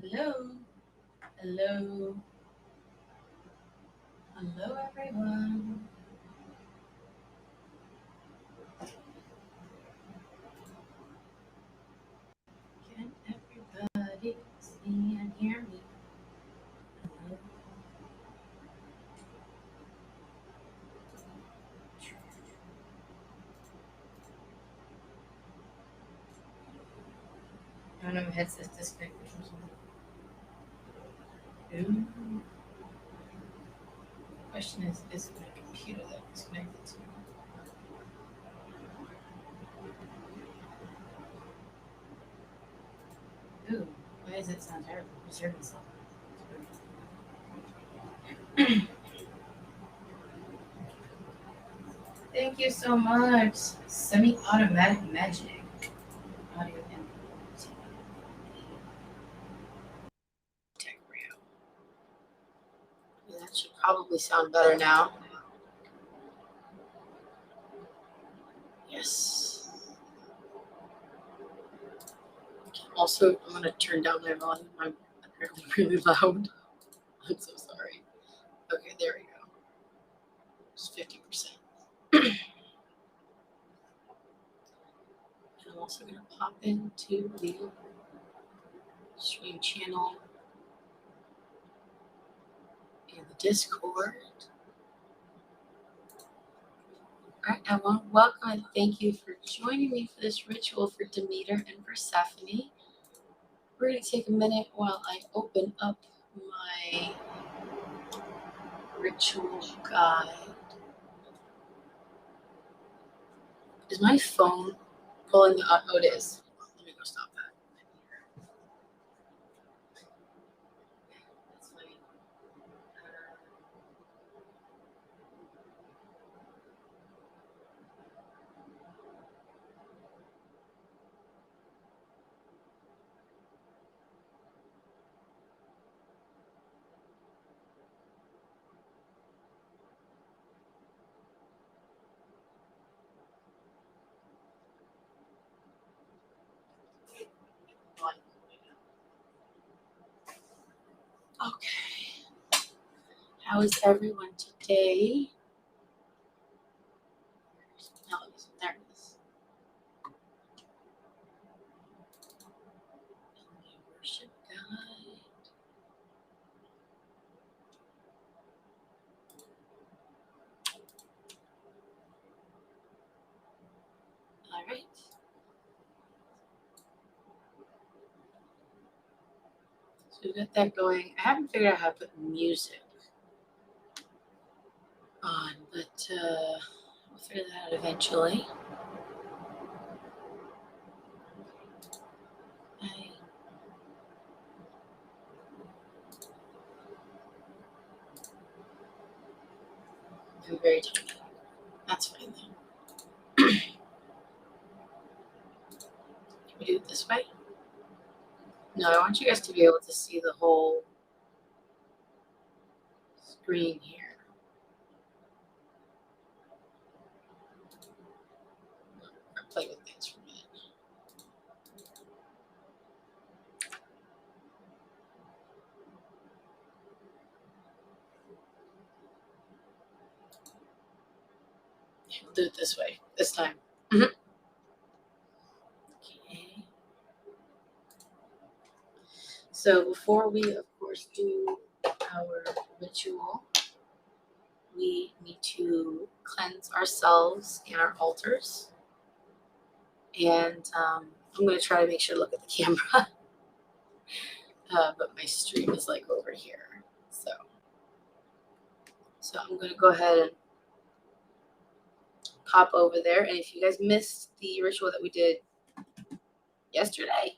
Hello, hello, hello, everyone. Can everybody see and hear me? Hello. I don't know if headset's disconnected from something. Ooh. Question is my computer that it's connected to? Ooh, why does it sound terrible? It's hearing myself. Thank you so much. Semi-automatic magic. Audio input. Tech Rio. That should probably sound better now. Yes. Also, I'm going to turn down my volume. I'm apparently really loud. I'm so sorry. Okay, there we go. It's 50%. I'm also going to pop into the stream channel and the Discord. All right, I want to welcome and thank you for joining me for this ritual for Demeter and Persephone. We're going to take a minute while I open up my ritual guide. Is my phone pulling the oh, it is. Let me go stop that. That's fine. Okay. How is everyone today? No, there it is. Worship guide. All right. So we got that going. I haven't figured out how to put music on, but we'll figure that out eventually. I'm very tiny. That's fine though. Can we do it this way? No, I want you guys to be able to see the whole screen here. I'll play with things for a minute. We'll do it this way, this time. Okay. So before we, of course, do our ritual, we need to cleanse ourselves and our altars. And I'm going to try to make sure to look at the camera. But my stream is like over here. So I'm going to go ahead and pop over there. And if you guys missed the ritual that we did yesterday,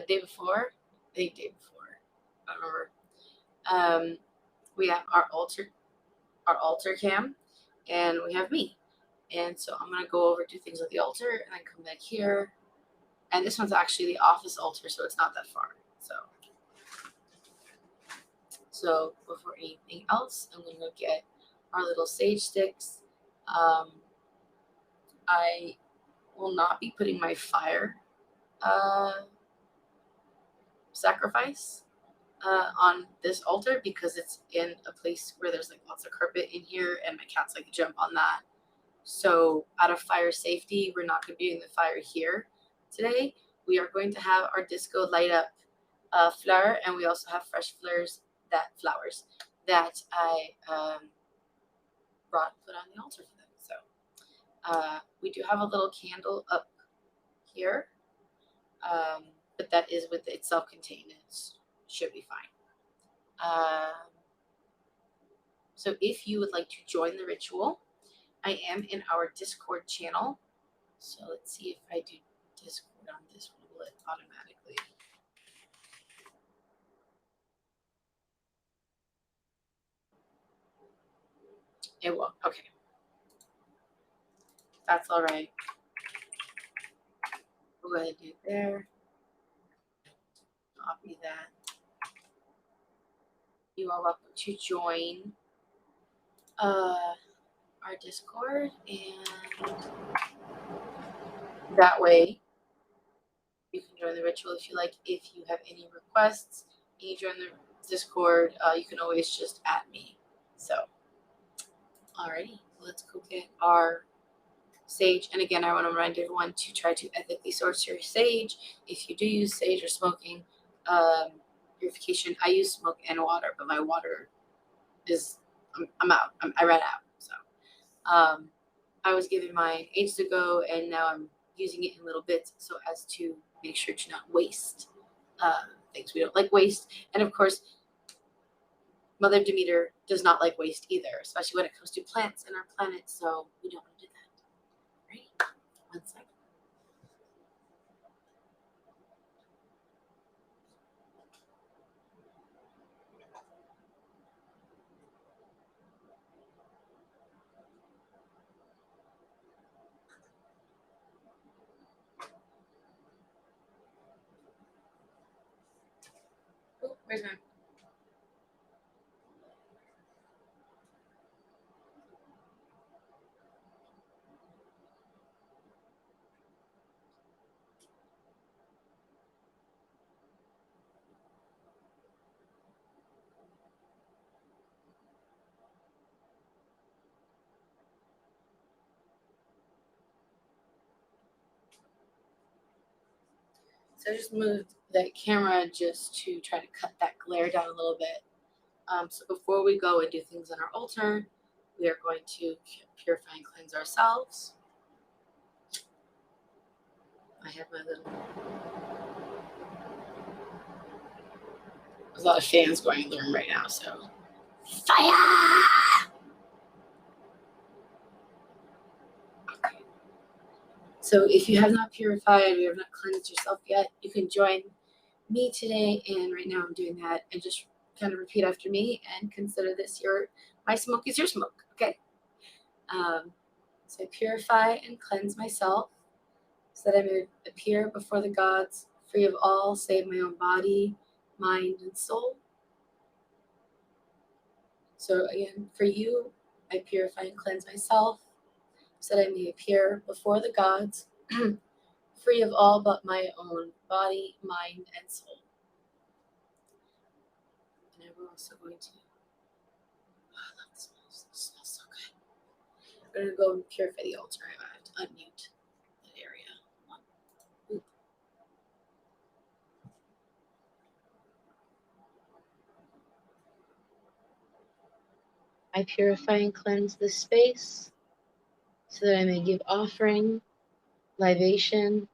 day before, I think day before, I don't remember. We have our altar cam, and we have me. And so I'm gonna go over, do things at the altar, and then come back here. And this one's actually the office altar, so it's not that far. So before anything else, I'm gonna go get our little sage sticks. I will not be putting my fire sacrifice on this altar because it's in a place where there's like lots of carpet in here and my cats like to jump on that. So out of fire safety, we're not going to be doing the fire here today. We are going to have our disco light up flower, and we also have fresh flowers that I put on the altar for them. So we do have a little candle up here, but that is with it's self-contained. It should be fine. So if you would like to join the ritual, I am in our Discord channel. So let's see if I do Discord on this one. Will it automatically? It will. Okay. That's all right. We'll go ahead and do it there. Copy that. You are welcome to join our Discord, and that way you can join the ritual if you like. If you have any requests and you join the Discord, you can always just @me. So, alrighty, let's go get our sage. And again, I want to remind everyone to try to ethically source your sage. If you do use sage or smoking purification, I use smoke and water, but my water is I'm out. I ran out. So I was given mine ages ago, and now I'm using it in little bits so as to make sure to not waste things. We don't like waste, and of course, Mother Demeter does not like waste either, especially when it comes to plants and our planet. So we don't want to do that. Right? 1 second. Oh, where's mine? So I just moved that camera just to try to cut that glare down a little bit. So before we go and do things on our altar, we are going to purify and cleanse ourselves. I have my little... There's a lot of fans going in the room right now, so... Fire! Okay. So if you have not purified or you have not cleansed yourself yet, you can join me today, and right now I'm doing that, and just kind of repeat after me and consider this my smoke is your smoke, okay? So I purify and cleanse myself so that I may appear before the gods free of all save my own body, mind, and soul. So again, for you, I purify and cleanse myself so that I may appear before the gods free of all but my own body, mind, and soul. And I'm also going to... I love the smells. It smells so good. I'm going to go and purify the altar. I have to unmute that area. Ooh. I purify and cleanse this space so that I may give offering, libation,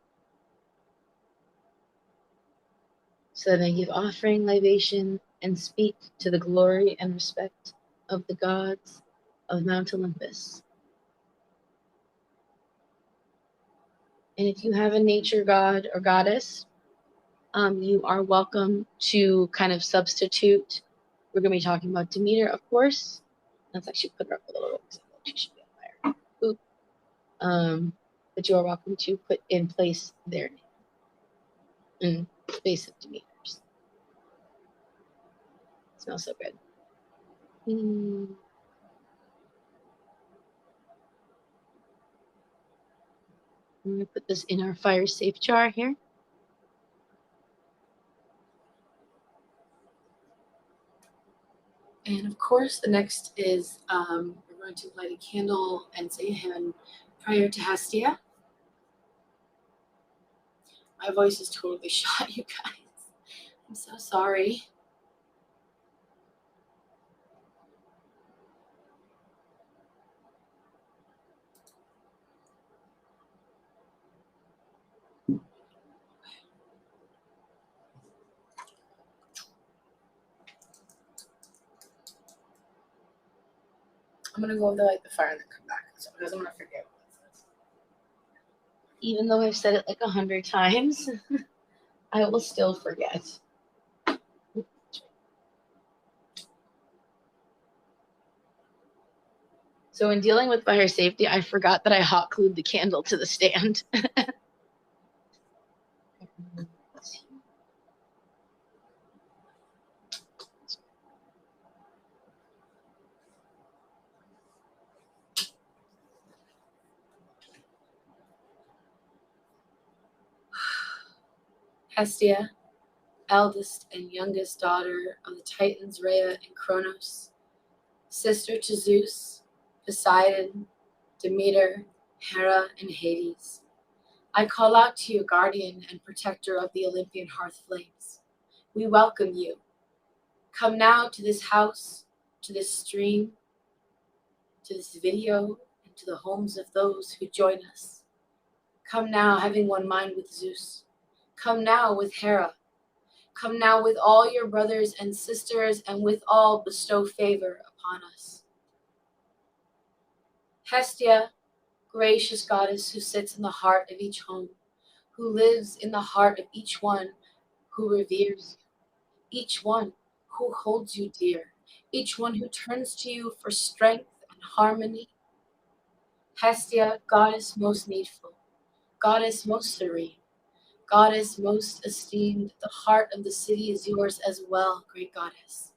and speak to the glory and respect of the gods of Mount Olympus. And if you have a nature god or goddess, you are welcome to kind of substitute. We're going to be talking about Demeter, of course. Let's actually put her up a little bit because I feel like she should be on fire. Oop. But you are welcome to put in place their name in space of Demeters. It smells so good. I'm going to put this in our fire safe jar here. And of course, the next is we're going to light a candle and say a hymn prayer to Hestia. My voice is totally shot, you guys. I'm so sorry. I'm gonna go light the fire and then come back because I'm gonna forget what it says. Even though I've said it like 100 times, I will still forget. So in dealing with fire safety, I forgot that I hot glued the candle to the stand. Hestia, eldest and youngest daughter of the Titans Rhea and Kronos, sister to Zeus, Poseidon, Demeter, Hera, and Hades. I call out to you, guardian and protector of the Olympian hearth flames. We welcome you. Come now to this house, to this stream, to this video, and to the homes of those who join us. Come now, having one mind with Zeus. Come now with Hera. Come now with all your brothers and sisters, and with all bestow favor upon us. Hestia, gracious goddess who sits in the heart of each home, who lives in the heart of each one who reveres you, each one who holds you dear, each one who turns to you for strength and harmony. Hestia, goddess most needful, goddess most serene, goddess most esteemed, the heart of the city is yours as well, great goddess.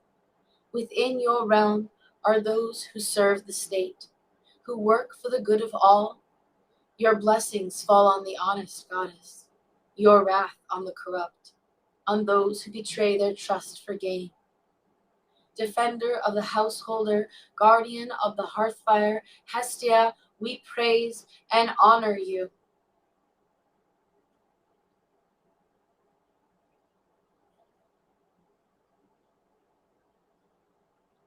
Within your realm are those who serve the state, who work for the good of all. Your blessings fall on the honest, goddess, your wrath on the corrupt, on those who betray their trust for gain. Defender of the householder, guardian of the hearthfire, Hestia, we praise and honor you.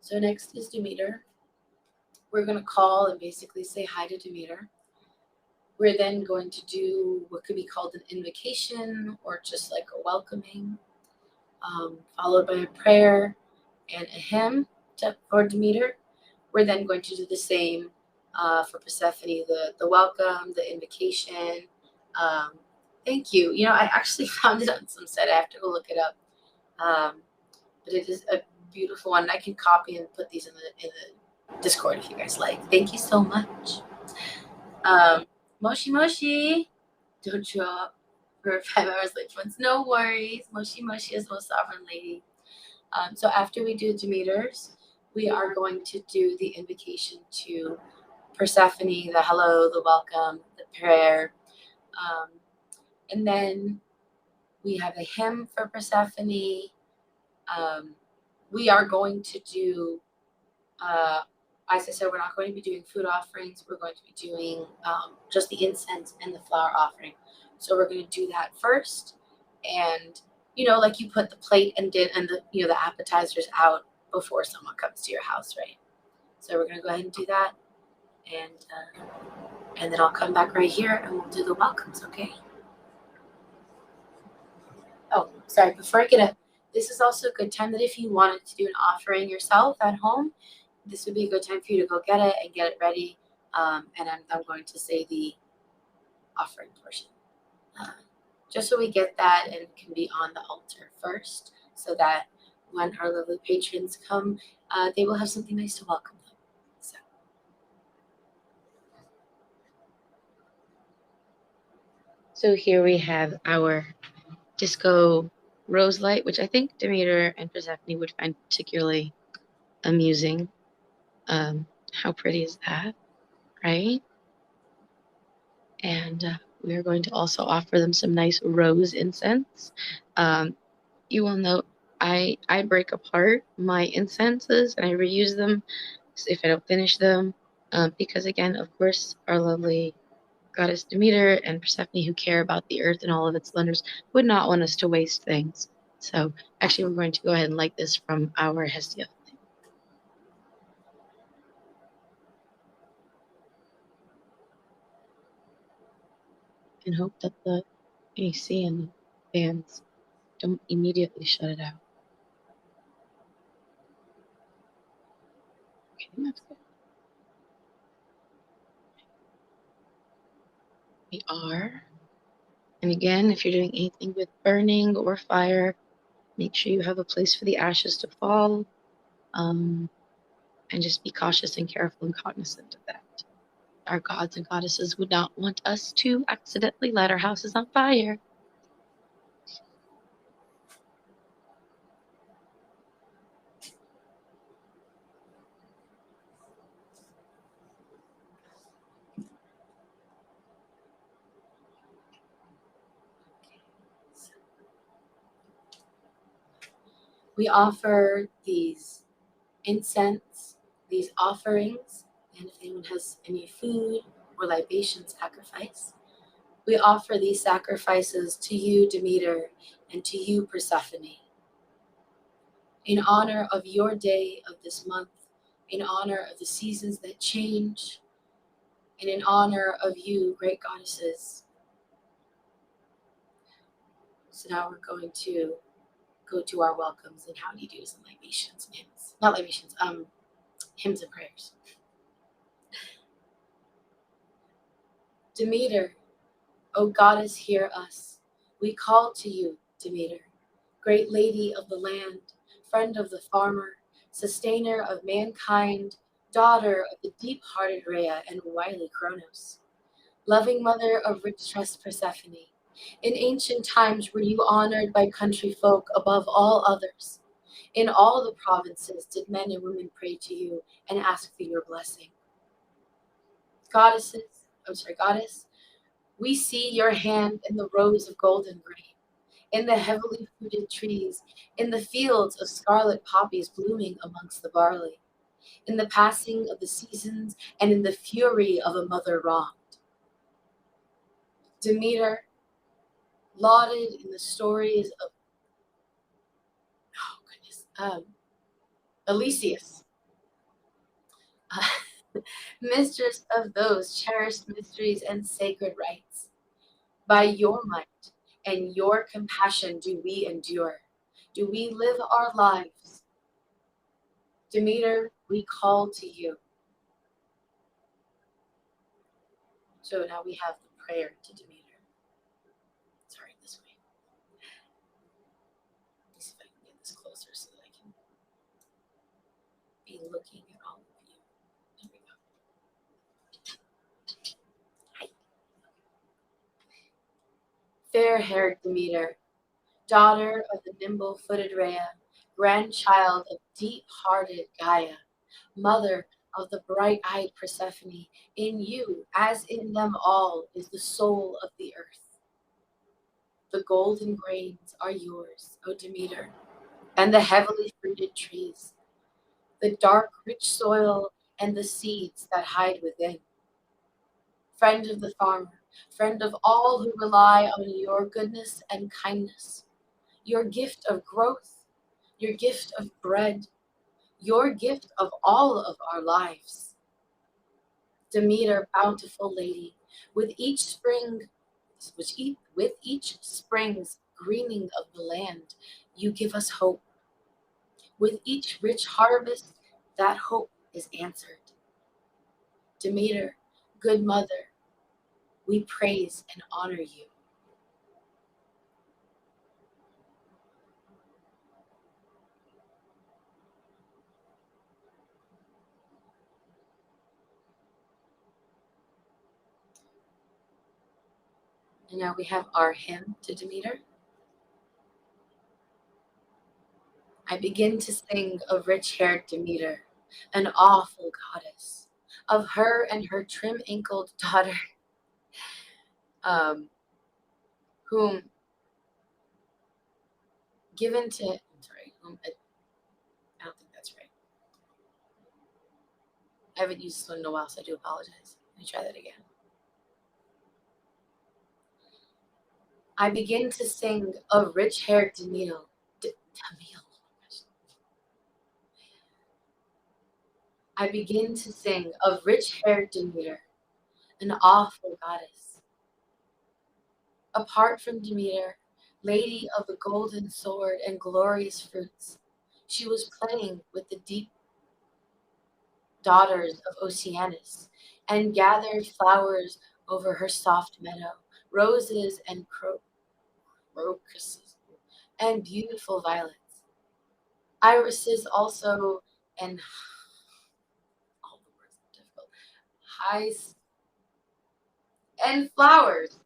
So next is Demeter. We're going to call and basically say hi to Demeter. We're then going to do what could be called an invocation or just like a welcoming, followed by a prayer and a hymn for Demeter. We're then going to do the same for Persephone, the welcome, the invocation. Thank you. You know, I actually found it on some site. I have to go look it up. But it is a beautiful one. I can copy and put these in the Discord if you guys like. Thank you so much. Moshi Moshi, don't show up for 5 hours late once. No worries. Moshi Moshi is most sovereign lady. So after we do Demeters, we are going to do the invocation to Persephone, the hello, the welcome, the prayer. And then we have a hymn for Persephone. We are going to do, as I said, we're not going to be doing food offerings. We're going to be doing just the incense and the flower offering. So we're going to do that first. And, you know, like you put the plate and the appetizers out before someone comes to your house, right? So we're going to go ahead and do that. And then I'll come back right here and we'll do the welcomes, okay? Oh, sorry, before I get up, this is also a good time that if you wanted to do an offering yourself at home, this would be a good time for you to go get it and get it ready. And I'm going to say the offering portion. Just so we get that and can be on the altar first, so that when our lovely patrons come, they will have something nice to welcome them. So here we have our disco rose light, which I think Demeter and Persephone would find particularly amusing. How pretty is that, right? And we are going to also offer them some nice rose incense. You will note I break apart my incenses and I reuse them if I don't finish them. Because again, of course, our lovely goddess Demeter and Persephone, who care about the earth and all of its splendors, would not want us to waste things. So actually, we're going to go ahead and light this from our Hestia flame. And hope that the AC and the fans don't immediately shut it out. Okay, that's good. We are. And again, if you're doing anything with burning or fire, make sure you have a place for the ashes to fall. And just be cautious and careful and cognizant of that. Our gods and goddesses would not want us to accidentally light our houses on fire. We offer these incense, these offerings, and if anyone has any food or libation sacrifice, we offer these sacrifices to you, Demeter, and to you, Persephone, in honor of your day of this month, in honor of the seasons that change, and in honor of you, great goddesses. So now we're going to go to our welcomes and howdy do's and libations and hymns. Not libations, hymns and prayers. Demeter, O goddess, hear us. We call to you, Demeter, great lady of the land, friend of the farmer, sustainer of mankind, daughter of the deep-hearted Rhea and wily Kronos, loving mother of rich-tressed Persephone. In ancient times were you honored by country folk above all others. In all the provinces did men and women pray to you and ask for your blessing. Goddess, we see your hand in the rows of golden grain, in the heavily fruited trees, in the fields of scarlet poppies blooming amongst the barley, in the passing of the seasons, and in the fury of a mother wronged. Demeter, lauded in the stories of, Elysius, mistress of those cherished mysteries and sacred rites. By your might and your compassion do we endure, do we live our lives. Demeter, we call to you. So now we have the prayer to Demeter. Sorry, this way. Let me see if I can get this closer so that I can be looking at all of you. There we go. Hi. Fair-haired Demeter, daughter of the nimble-footed Rhea, grandchild of deep-hearted Gaia, mother of the bright-eyed Persephone, in you, as in them all, is the soul of the earth. The golden grains are yours, O Demeter, and the heavily fruited trees, the dark, rich soil, and the seeds that hide within. Friend of the farmer, friend of all who rely on your goodness and kindness, your gift of growth, your gift of bread, your gift of all of our lives. Demeter, bountiful lady, with each spring's greening of the land, you give us hope. With each rich harvest, that hope is answered. Demeter, good mother, we praise and honor you. And now we have our hymn to Demeter. I begin to sing of rich-haired Demeter, an awful goddess, of her and her trim-ankled daughter, whom given to, I don't think that's right. I haven't used this one in a while, so I do apologize. Let me try that again. I begin to sing of rich-haired Demeanor. I begin to sing of rich-haired Demeter, an awful goddess. Apart from Demeter, lady of the golden sword and glorious fruits, she was playing with the deep daughters of Oceanus, and gathered flowers over her soft meadow, roses and crocuses, and beautiful violets, irises also, and all the words are difficult, highs and flowers,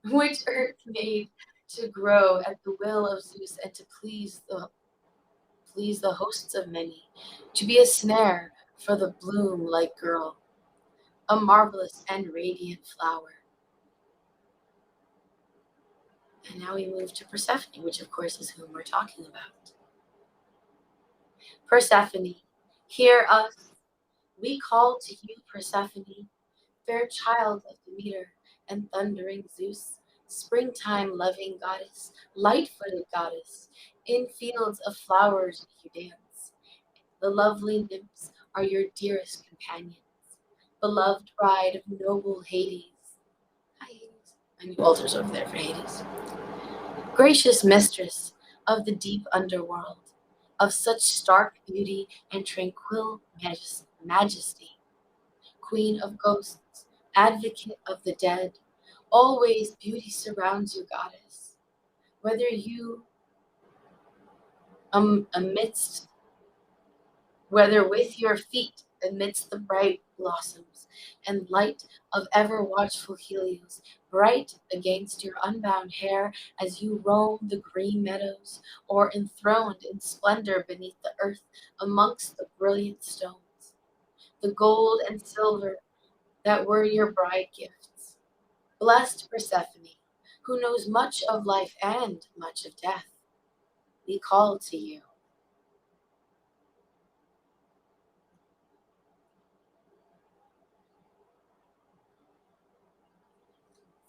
which earth made to grow at the will of Zeus and to please the hosts of many, to be a snare for the bloom-like girl, a marvelous and radiant flower. And now we move to Persephone, which of course is whom we're talking about. Persephone, hear us. We call to you, Persephone, fair child of Demeter and thundering Zeus, springtime-loving goddess, light-footed goddess, in fields of flowers you dance. The lovely nymphs are your dearest companions, beloved bride of noble Hades. Hi, Hades. My new altar's over there for Hades. Gracious mistress of the deep underworld, of such stark beauty and tranquil majesty, queen of ghosts, advocate of the dead, always beauty surrounds you, goddess. Whether you whether with your feet amidst the bright blossoms and light of ever watchful Helios, bright against your unbound hair as you roam the green meadows, or enthroned in splendor beneath the earth amongst the brilliant stones, the gold and silver that were your bride gifts. Blessed Persephone, who knows much of life and much of death, we call to you.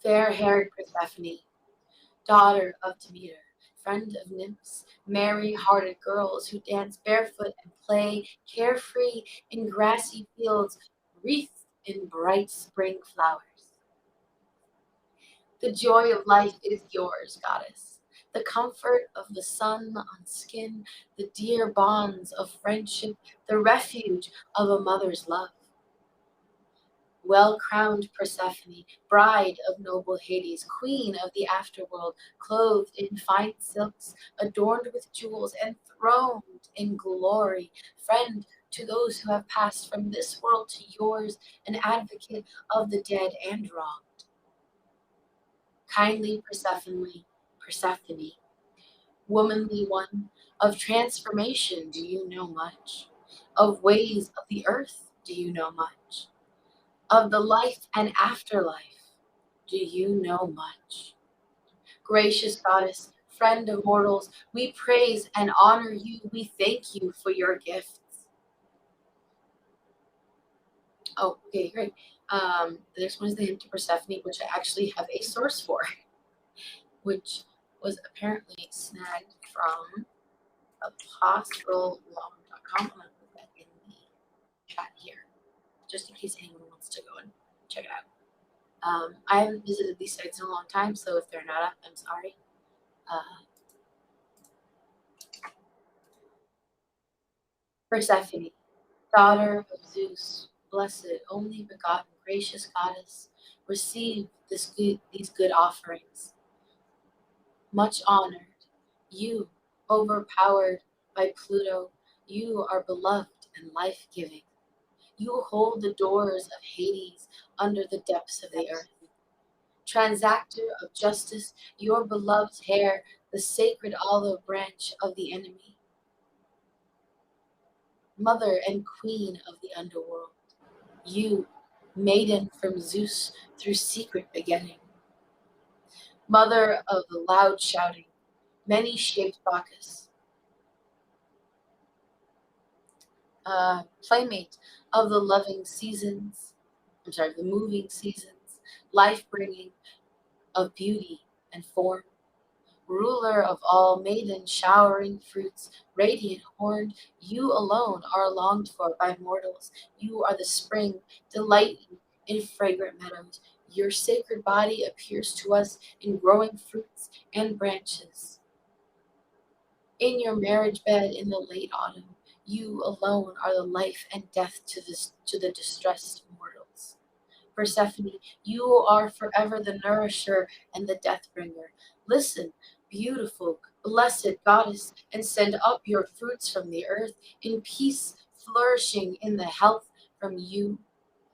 Fair-haired Persephone, daughter of Demeter, friend of nymphs, merry-hearted girls who dance barefoot and play carefree in grassy fields wreathed in bright spring flowers. The joy of life is yours, goddess. The comfort of the sun on skin, the dear bonds of friendship, the refuge of a mother's love. Well-crowned Persephone, bride of noble Hades, queen of the afterworld, clothed in fine silks, adorned with jewels, enthroned in glory, friend to those who have passed from this world to yours, an advocate of the dead and wronged. Kindly Persephone, womanly one, of transformation do you know much? Of ways of the earth do you know much? Of the life and afterlife do you know much? Gracious goddess, friend of mortals, we praise and honor you. We thank you for your gifts. Oh, okay, great. The next one is the hymn to Persephone, which I actually have a source for, which was apparently snagged from apostolelaw.com. I'm going to put that in the chat here, just in case anyone wants to go and check it out. I haven't visited these sites in a long time, so if they're not up, I'm sorry. Persephone, daughter of Zeus, blessed, only begotten, gracious goddess, receive these good offerings. Much honored, you, overpowered by Pluto, you are beloved and life-giving. You hold the doors of Hades under the depths of the earth. Transactor of justice, your beloved hair, the sacred olive branch of the enemy. Mother and queen of the underworld, you, maiden from Zeus through secret begetting. Mother of the loud shouting, many-shaped Bacchus, playmate of the loving seasons. I'm sorry, the moving seasons, life-bringing of beauty and form. Ruler of all, maiden showering fruits, radiant horned, you alone are longed for by mortals. You are the spring, delighting in fragrant meadows. Your sacred body appears to us in growing fruits and branches. In your marriage bed in the late autumn, you alone are the life and death to the distressed mortals. Persephone, you are forever the nourisher and the death bringer. Listen, beautiful, blessed goddess, and send up your fruits from the earth in peace, flourishing in the health from you,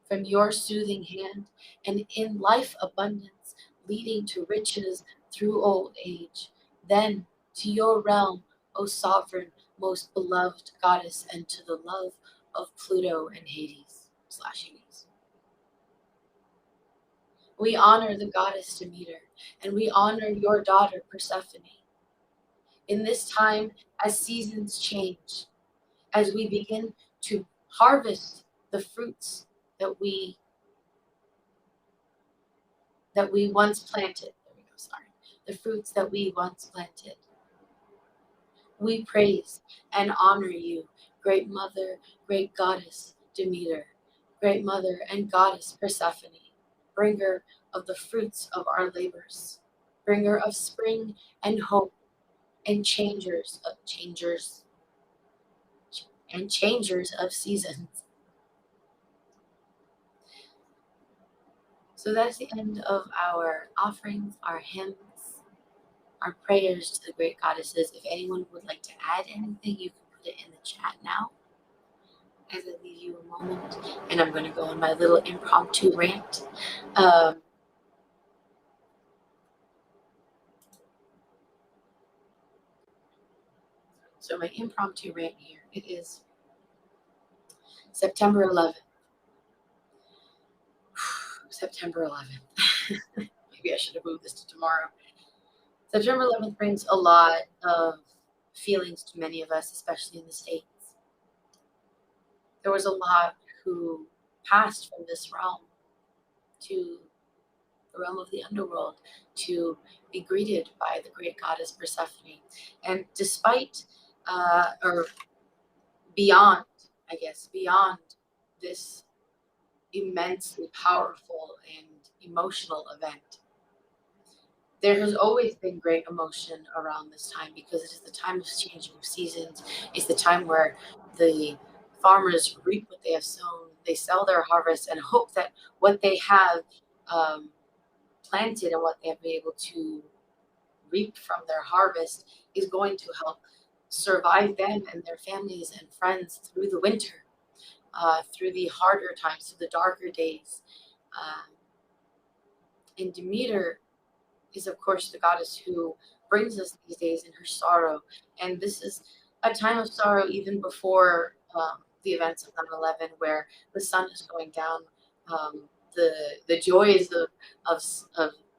from your soothing hand, and in life abundance, leading to riches through old age. Then to your realm, O sovereign, most beloved goddess, and to the love of Pluto and Hades. We honor the goddess Demeter, and we honor your daughter Persephone. In this time, as seasons change, as we begin to harvest the fruits that we once planted. The fruits that we once planted. We praise and honor you, great mother, great goddess Demeter, great mother and goddess Persephone, bringer of the fruits of our labors, bringer of spring and hope, and changers of seasons. So that's the end of our offerings, our hymns, our prayers to the great goddesses. If anyone would like to add anything, you can put it in the chat now as I leave you a moment. And I'm going to go on my little impromptu rant. So my impromptu rant here, it is September 11th. September 11th. Maybe I should have moved this to tomorrow. September 11th brings a lot of feelings to many of us, especially in the States. There was a lot who passed from this realm to the realm of the underworld to be greeted by the great goddess Persephone. And despite, or beyond, beyond this immensely powerful and emotional event, there has always been great emotion around this time because it is the time of changing of seasons. It's the time where the farmers reap what they have sown. They sell their harvest and hope that what they have planted and what they have been able to reap from their harvest is going to help survive them and their families and friends through the winter, through the harder times, through the darker days. And Demeter is, of course, the goddess who brings us these days in her sorrow. And this is a time of sorrow even before the events of 9/11, where the sun is going down. The joys of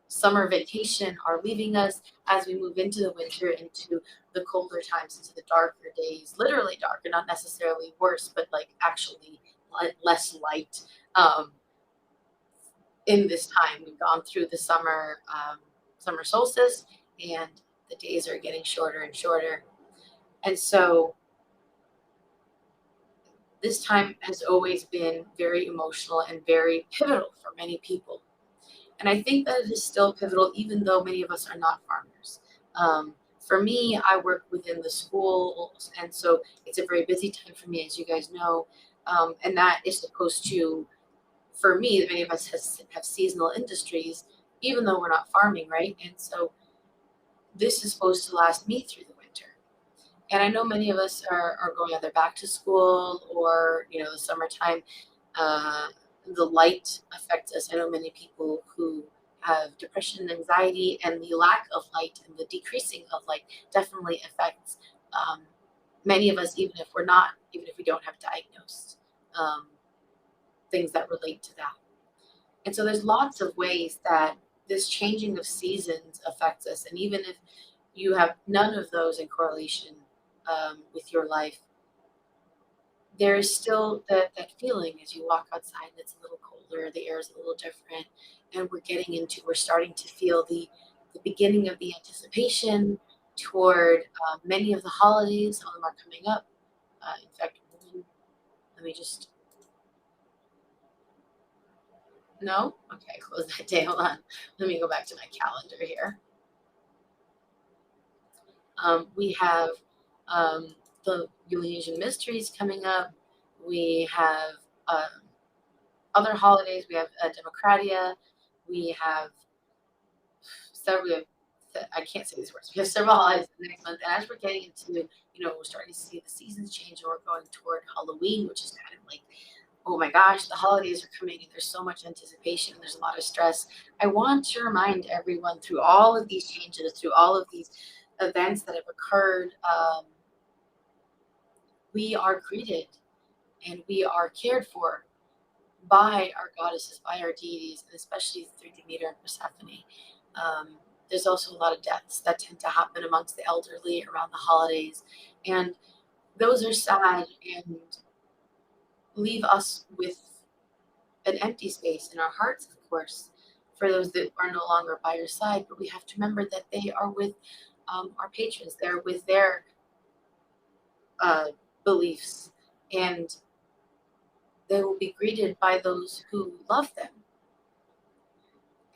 summer vacation are leaving us as we move into the winter, into the colder times, into the darker days, literally darker, not necessarily worse, but like actually less light. In this time, we've gone through the summer solstice, and the days are getting shorter and shorter. And so this time has always been very emotional and very pivotal for many people. And I think that it is still pivotal, even though many of us are not farmers. For me, I work within the schools, and so it's a very busy time for me, as you guys know. And that is supposed to, for me, many of us have seasonal industries, even though we're not farming, right? And so this is supposed to last me through the winter. And I know many of us are going either back to school or, the summertime. The light affects us. I know many people who have depression and anxiety, and the lack of light and the decreasing of light definitely affects many of us, even if we don't have diagnosed things that relate to that. And so there's lots of ways that this changing of seasons affects us. And even if you have none of those in correlation with your life, there's still that feeling as you walk outside and it's a little colder, the air is a little different, and we're starting to feel the beginning of the anticipation toward many of the holidays. Some of them are coming up. In fact, let me just, no? Okay, close that day. Hold on. Let me go back to my calendar here. We have the Eurasian Mysteries coming up. We have other holidays. We have Democratia. We have several. I can't say these words. We have several holidays next month, and as we're getting into, we're starting to see the seasons change, and we're going toward Halloween, which is kind of like, oh my gosh, the holidays are coming, and there's so much anticipation, and there's a lot of stress. I want to remind everyone through all of these changes, through all of these events that have occurred, we are greeted and we are cared for by our goddesses, by our deities, and especially through Demeter and Persephone. There's also a lot of deaths that tend to happen amongst the elderly around the holidays, and those are sad and leave us with an empty space in our hearts, of course, for those that are no longer by your side. But we have to remember that they are with our patrons, they're with their beliefs, and they will be greeted by those who love them.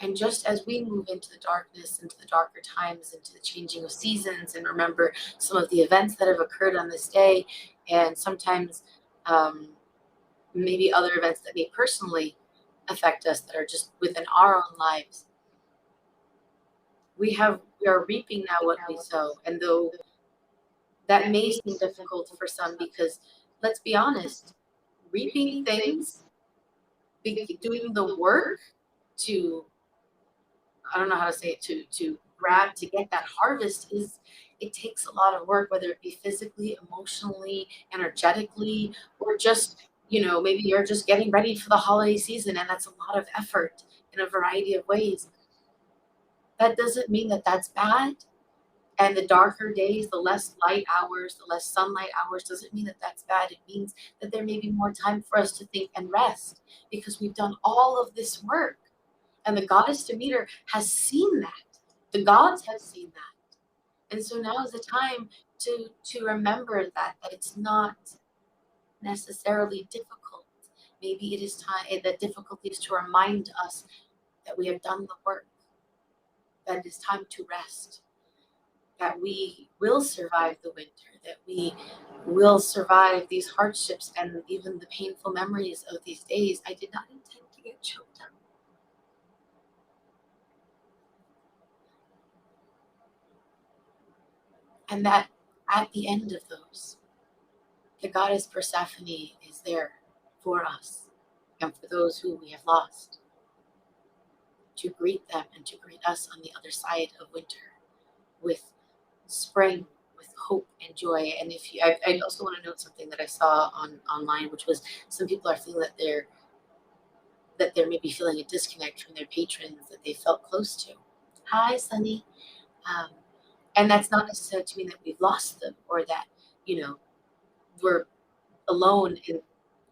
And just as we move into the darkness, into the darker times, into the changing of seasons, and remember some of the events that have occurred on this day, and sometimes maybe other events that may personally affect us that are just within our own lives, we are reaping now what we sow. And though that may seem difficult for some, because let's be honest, reaping things, doing the work to, I don't know how to say it, to grab, to get that harvest, it takes a lot of work, whether it be physically, emotionally, energetically, or just, maybe you're just getting ready for the holiday season, and that's a lot of effort in a variety of ways. That doesn't mean that that's bad. And the darker days, the less light hours, the less sunlight hours, doesn't mean that that's bad. It means that there may be more time for us to think and rest, because we've done all of this work. And the goddess Demeter has seen that. The gods have seen that. And so now is the time to remember that it's not necessarily difficult. Maybe it is time, that difficulty is to remind us that we have done the work, that it is time to rest, that we will survive the winter, that we will survive these hardships and even the painful memories of these days. I did not intend to get choked up. And that at the end of those, the goddess Persephone is there for us and for those who we have lost, to greet them and to greet us on the other side of winter with spring, with hope and joy. And I also want to note something that I saw online, which was some people are feeling that they're maybe feeling a disconnect from their patrons that they felt close to. Hi, Sunny. And that's not necessarily to mean that we've lost them, or that, we're alone in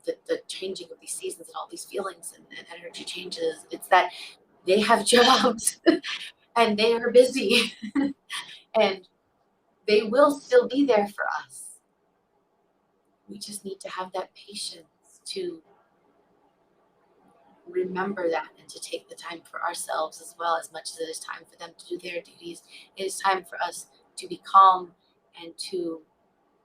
the changing of these seasons and all these feelings and energy changes. It's that they have jobs and they are busy and they will still be there for us. We just need to have that patience to remember that and to take the time for ourselves as well. As much as it is time for them to do their duties, it is time for us to be calm and to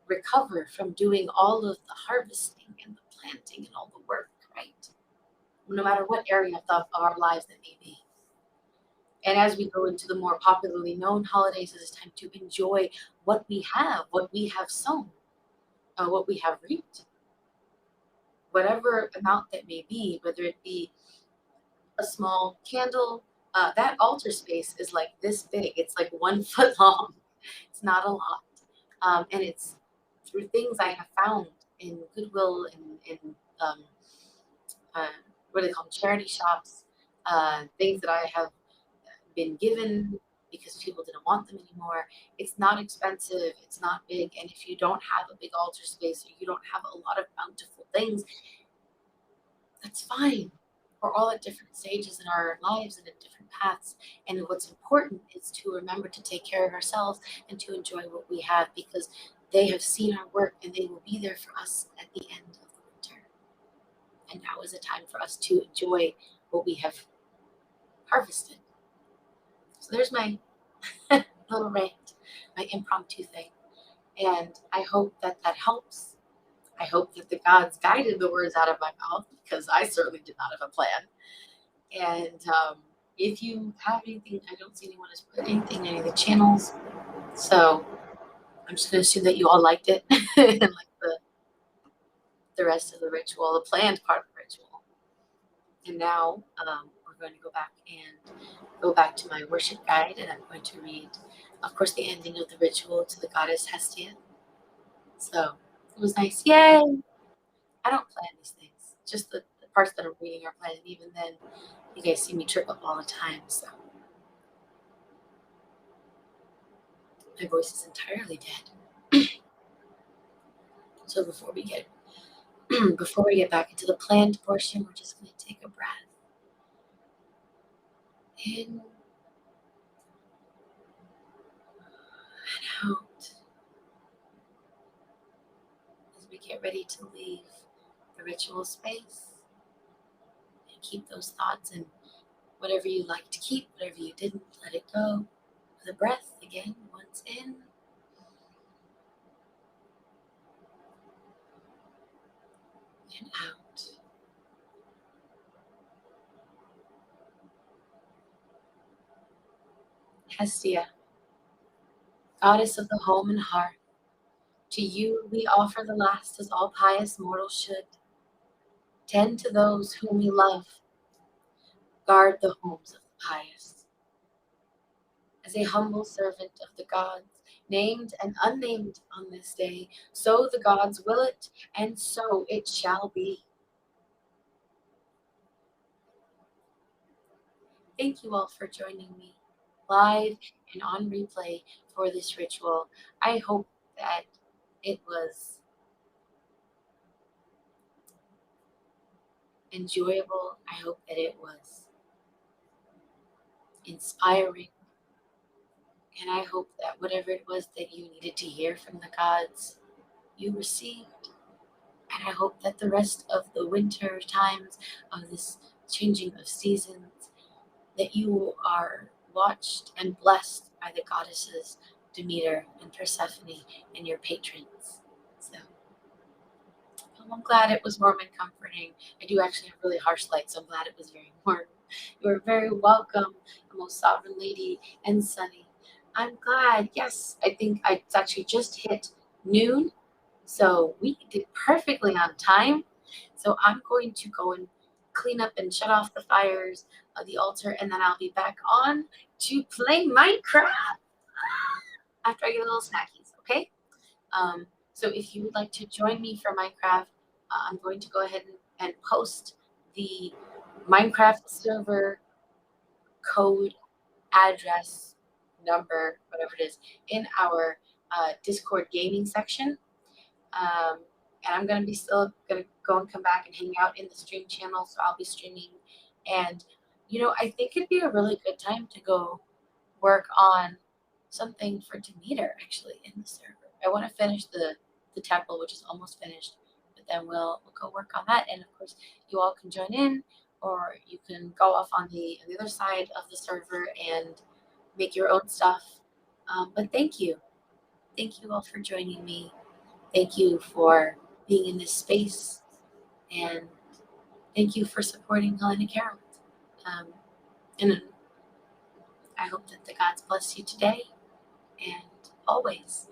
recover from doing all of the harvesting and the planting and all the work, right? No matter what area of our lives that may be. And as we go into the more popularly known holidays, it is time to enjoy what we have sown, what we have reaped. Whatever amount that may be, whether it be a small candle, that altar space is like this big. It's like 1 foot long. It's not a lot. And it's through things I have found in Goodwill and in what do they call them, charity shops, things that I have been given because people didn't want them anymore. It's not expensive, it's not big, and if you don't have a big altar space or you don't have a lot of bountiful things, that's fine. We're all at different stages in our lives and at different paths. And what's important is to remember to take care of ourselves and to enjoy what we have, because they have seen our work and they will be there for us at the end of the winter. And now is a time for us to enjoy what we have harvested. So there's my little rant, my impromptu thing. And I hope that that helps. I hope that the gods guided the words out of my mouth, because I certainly did not have a plan. And if you have anything, I don't see anyone has put anything in any of the channels. So I'm just going to assume that you all liked it and like the rest of the ritual, the planned part of the ritual. And now we're going to go back to my worship guide, and I'm going to read, of course, the ending of the ritual to the goddess Hestia. So it was nice. Yay! I don't plan these things. Just the parts that I'm reading are planned. And even then, you guys see me trip up all the time. So my voice is entirely dead. So before we get back into the planned portion, we're just going to take a breath in and out as we get ready to leave the ritual space. And keep those thoughts, and whatever you like to keep, whatever you didn't, let it go. With a breath again, once in and out. Hestia, goddess of the home and hearth, to you we offer the last as all pious mortals should. Tend to those whom we love. Guard the homes of the pious. As a humble servant of the gods, named and unnamed on this day, so the gods will it, and so it shall be. Thank you all for joining me live and on replay for this ritual. I hope that it was enjoyable. I hope that it was inspiring. And I hope that whatever it was that you needed to hear from the gods, you received. And I hope that the rest of the winter times of this changing of seasons, that you are watched and blessed by the goddesses Demeter and Persephone and your patrons. So I'm glad it was warm and comforting. I do actually have really harsh light, so I'm glad it was very warm. You are very welcome, the most sovereign lady and sunny. I'm glad. Yes, I think it's actually just hit noon, so we did perfectly on time. So I'm going to go and clean up and shut off the fires of the altar, and then I'll be back on to play Minecraft after I get a little snackies, okay? So if you would like to join me for Minecraft, I'm going to go ahead and post the Minecraft server code, address, number, whatever it is, in our Discord gaming section. And I'm going to be still going to go and come back and hang out in the stream channel. So I'll be streaming. And, I think it'd be a really good time to go work on something for Demeter actually in the server. I want to finish the temple, which is almost finished, but then we'll go work on that. And of course, you all can join in, or you can go off on the other side of the server and make your own stuff. But thank you all for joining me. Thank you for being in this space, and thank you for supporting Hellenicherald. And I hope that the gods bless you today and always.